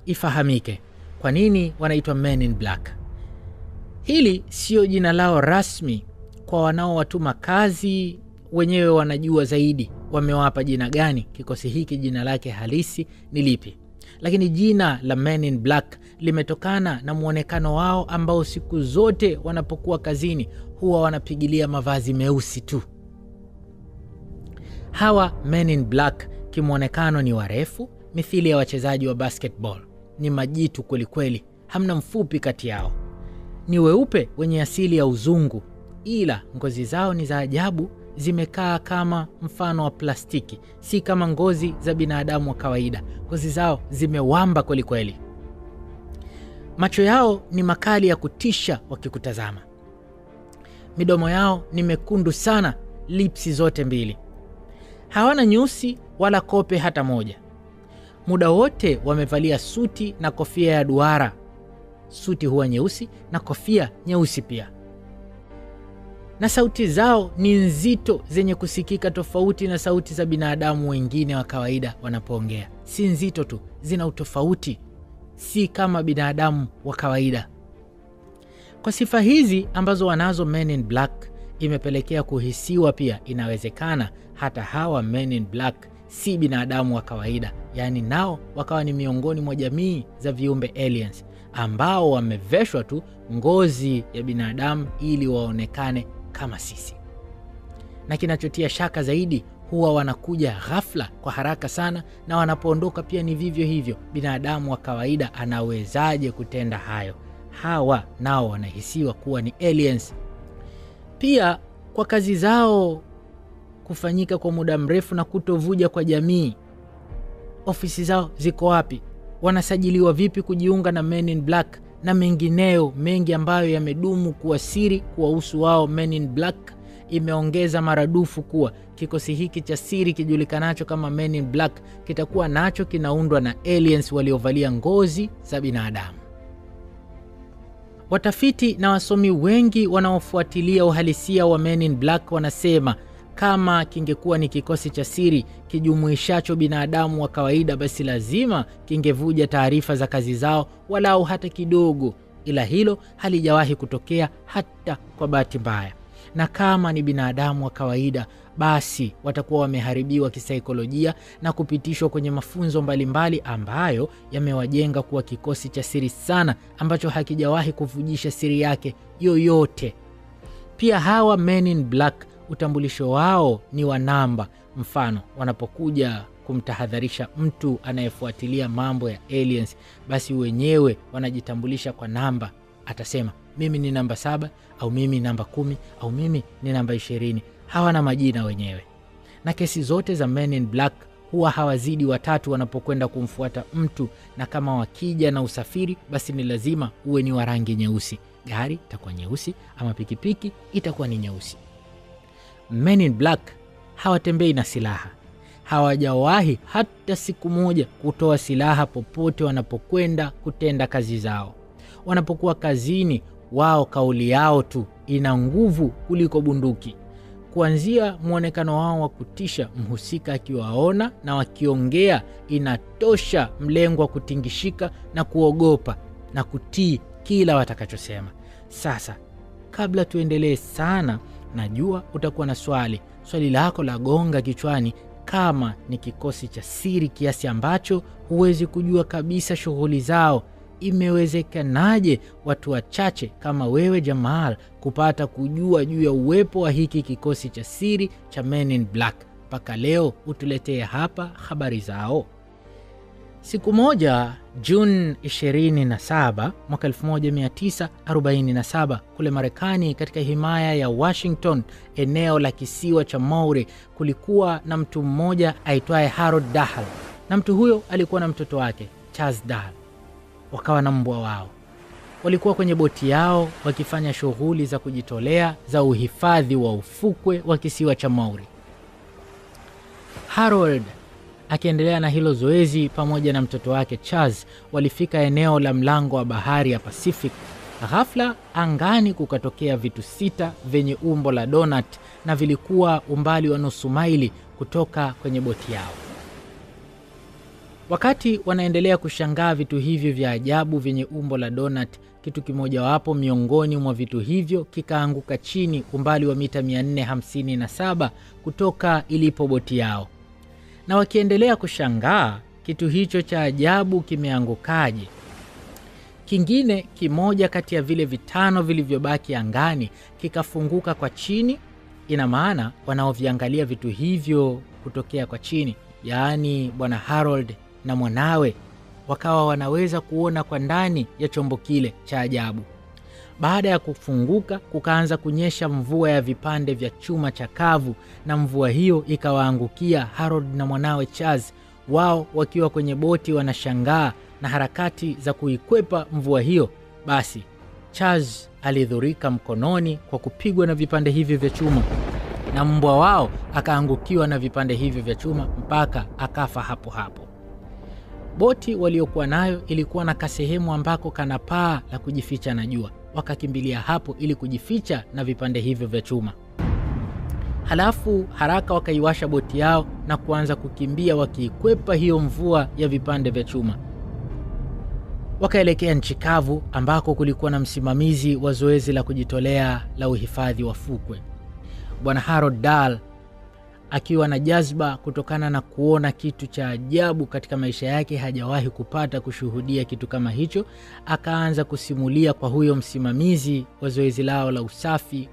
Ifahamike kwa nini wanaitwa Men in Black. Hili sio jina lao rasmi, kwa wanaowatuma kazi wenyewe wanajua zaidi wamewapa jina gani kikosi hiki, jina lake halisi ni lipi. Lakini jina la Men in Black limetokana na muonekano wao ambao siku zote wanapokuwa kazini huwa wanapigilia mavazi meusi tu. Hawa Men in Black kimuonekano ni warefu mithili ya wachezaji wa basketball. Ni majitu kweli kweli, hamna mfupi kati yao. Ni weupe wenye asili ya uzungu, ila ngozi zao ni za ajabu, zimekaa kama mfano wa plastiki, si kama ngozi za binadamu wa kawaida. Ngozi zao zimewamba kweli kweli. Macho yao ni makali ya kutisha wakikutazama. Midomo yao ni mekundu sana, lipsi zote mbili. Hawana nyusi wala kope hata moja. Muda wote wamevalia suti na kofia ya duara. Suti huwa nyeusi na kofia nyeusi pia. Na sauti zao ni nzito, zenye kusikika tofauti na sauti za binadamu wengine wa kawaida wanapoongea. Si nzito tu, zina utofauti, si kama binadamu wa kawaida. Kwa sifa hizi ambazo wanazo Men in Black, imepelekea kuhisiwa pia inawezekana hata hawa Men in Black si binadamu wa kawaida, yani nao wakawa ni miongoni mwa jamii za viumbe aliens ambao wameveshwa tu ngozi ya binadamu ili waonekane kama sisi. Na kinachotia shaka zaidi, huwa wanakuja ghafla kwa haraka sana, na wanapoondoka pia ni vivyo hivyo. Binadamu wa kawaida anawezaje kutenda hayo? Hawa nao wanahisiwa kuwa ni aliens. Pia kwa kazi zao kufanyika kwa muda mrefu na kutovuja kwa jamii, ofisi zao ziko wapi? Wanasajiliwa vipi kujiunga na Men in Black? Na mengineo mengi ambayo yamedumu kuwa siri kuwahusu wao Men in Black, imeongeza maradufu kuwa kikosi hiki cha siri kijulikanacho kama Men in Black kitakuwa nacho kinaundwa na aliens waliovalia ngozi za binadamu. Watafiti na wasomi wengi wanaofuatilia uhalisia wa Men in Black wanasema kama kingekuwa ni kikosi cha siri kijumuishacho binadamu wa kawaida, basi lazima kingevuja taarifa za kazi zao walau hata kidogo, ila hilo halijawahi kutokea hata kwa bahati mbaya. Na kama ni binadamu wa kawaida, basi watakuwa wameharibiwa kisaikolojia na kupitishwa kwenye mafunzo mbalimbali ambayo yamewajenga kuwa kikosi cha siri sana ambacho hakijawahi kuvujisha siri yake yoyote. Pia hawa Men in Black utambulisho wao ni wa namba. Mfano, wanapokuja kumtahadharisha mtu anayefuatilia mambo ya aliens, basi wenyewe wanajitambulisha kwa namba. Atasema mimi ni namba 7 au mimi namba 10 au mimi ni namba 20. Hawana majina wenyewe. Na kesi zote za Men in Black huwa hawazidi 3 wanapokwenda kumfuata mtu, na kama wakija na usafiri, basi ni lazima uwe ni wa rangi nyeusi. Gari itakuwa nyeusi ama pikipiki itakuwa ni nyeusi. Men in Black hawatembei na silaha. Hawajawahi hata siku moja kutoa silaha popote wanapokwenda kutenda kazi zao. Wanapokuwa kazini, wao kauli yao tu ina nguvu kuliko bunduki. Kuanzia muonekano wao wa kutisha, mhusika akiwaona na wakiongea inatosha mlengwa kutingishika na kuogopa na kutii kila watakachosema. Sasa kabla tuendelee sana, najua utakuwa na swali lako la gonga kichwani. Kama ni kikosi cha siri kiasi ambacho huwezi kujua kabisa shughuli zao, imewezekanaje watu wachache kama wewe Jamal kupata kujua juu ya uwepo wa hiki kikosi cha siri cha Men in Black mpaka leo utuletee hapa habari zao? Siku moja June 27 mwaka 1947 kule Marekani, katika himaya ya Washington, eneo la kisiwa cha Maury, kulikuwa na mtu mmoja aitwaye Harold Dahl. Na mtu huyo alikuwa na mtoto wake Charles Dahl. Wakawa na mbwa wao. Walikuwa kwenye boti yao wakifanya shughuli za kujitolea za uhifadhi wa ufukwe wa kisiwa cha Maury. Harold akiendelea na hilo zoezi pamoja na mtoto wake Charles, walifika eneo la mlango wa bahari ya Pacific. Ghafla angani kukatokea vitu 6 vyenye umbo la donut, na vilikuwa umbali wa nusu maili kutoka kwenye boti yao. Wakati wanaendelea kushangaa vitu hivyo vya ajabu vyenye umbo la donut, kitu kimoja wapo miongoni mwa vitu hivyo kikaanguka chini umbali wa mita 457 kutoka ilipo boti yao. Na wakiendelea kushangaa kitu hicho cha ajabu kimeangukaje, kingine kimoja kati ya vile vitano vilivyobaki angani kikafunguka kwa chini. Ina maana wanaoviangalia vitu hivyo kutokea kwa chini, yaani Bwana Harold na mwanawe, wakawa wanaweza kuona kwa ndani ya chombo kile cha ajabu. Baada ya kufunguka, kukaanza kunyesha mvua ya vipande vya chuma chakavu, na mvua hiyo ikawaangukia Harold na mwanawe Charles, wao wakiwa kwenye boti wanashangaa na harakati za kuikwepa mvua hiyo. Basi Charles alidhurika mkononi kwa kupigwa na vipande hivyo vya chuma, na mbwa wao akaangukiwa na vipande hivyo vya chuma mpaka akafa hapo hapo. Boti waliokuwa nayo ilikuwa na kasehemu ambako kana paa la kujificha na jua. Wakakimbilia hapo ili kujificha na vipande hivyo vya chuma. Halafu haraka wakaiwasha boti yao na kuanza kukimbia wakiikwepa hiyo mvua ya vipande vya chuma. Wakaelekea nchi kavu ambako kulikuwa na msimamizi wa zoezi la kujitolea la uhifadhi wa fukwe. Bwana Harold Dahl, akiwa na jazba kutokana na kuona kitu cha ajabu katika maisha yake, hajawahi kupata kushuhudia kitu kama hicho, akaanza kusimulia kwa huyo msimamizi wa zoezi lao la usafi